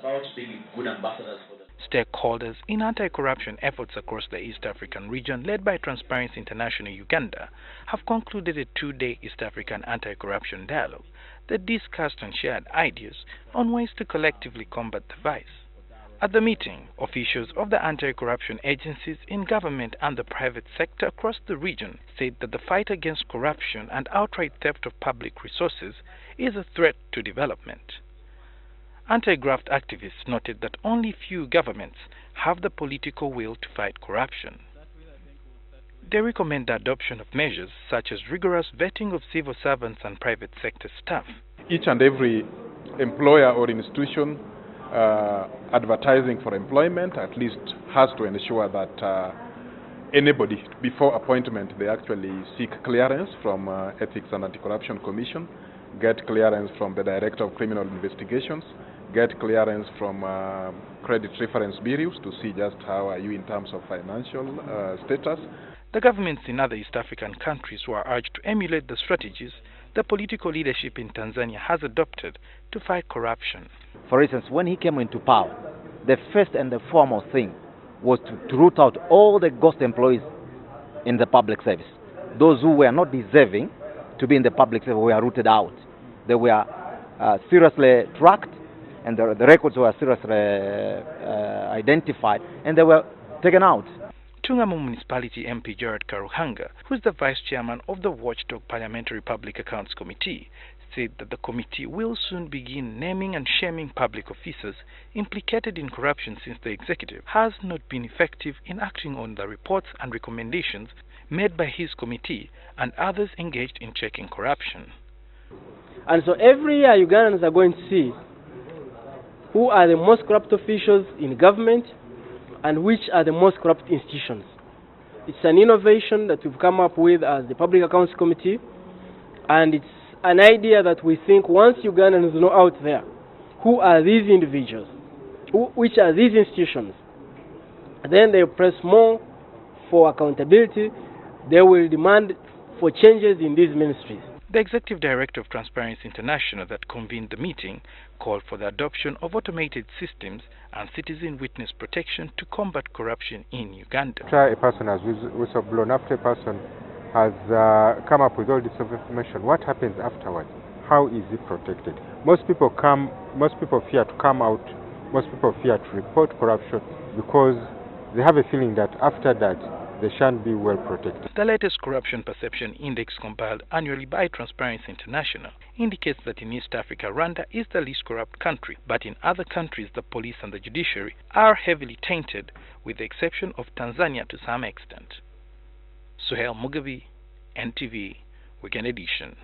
about being good ambassadors for them. Stakeholders in anti-corruption efforts across the East African region, led by Transparency International Uganda, have concluded a two-day East African anti-corruption dialogue that discussed and shared ideas on ways to collectively combat the vice. At the meeting, officials of the anti-corruption agencies in government and the private sector across the region said that the fight against corruption and outright theft of public resources is a threat to development. Anti-graft activists noted that only few governments have the political will to fight corruption. They recommend the adoption of measures such as rigorous vetting of civil servants and private sector staff. Each and every employer or institution advertising for employment at least has to ensure that anybody, before appointment, they actually seek clearance from Ethics and Anti-Corruption Commission, get clearance from the Director of Criminal Investigations, get clearance from credit reference bureaus to see just how are you in terms of financial status. The governments in other East African countries were urged to emulate the strategies the political leadership in Tanzania has adopted to fight corruption. For instance, when he came into power, the first and the foremost thing was to root out all the ghost employees in the public service. Those who were not deserving to be in the public service were rooted out. They were seriously tracked, and the records were seriously identified, and they were taken out. Tungamo Municipality MP Gerard Karuhanga, who is the Vice Chairman of the Watchdog Parliamentary Public Accounts Committee, said that the committee will soon begin naming and shaming public officers implicated in corruption, since the executive has not been effective in acting on the reports and recommendations made by his committee and others engaged in checking corruption. And so every year Ugandans are going to see who are the most corrupt officials in government and which are the most corrupt institutions. It's an innovation that we've come up with as the Public Accounts Committee, and it's an idea that we think once Ugandans know out there who are these individuals, which are these institutions, then they press more for accountability. They will demand for changes in these ministries. The Executive Director of Transparency International that convened the meeting called for the adoption of automated systems and citizen witness protection to combat corruption in Uganda. After a person has whistleblown, after a person has come up with all this information, what happens afterwards? How is it protected? Most people fear to come out, most people fear to report corruption because they have a feeling that after that they shan't be well protected. The latest Corruption Perception Index, compiled annually by Transparency International, indicates that in East Africa, Rwanda is the least corrupt country, but in other countries the police and the judiciary are heavily tainted, with the exception of Tanzania to some extent. Suhail Mugabe, NTV, Weekend Edition.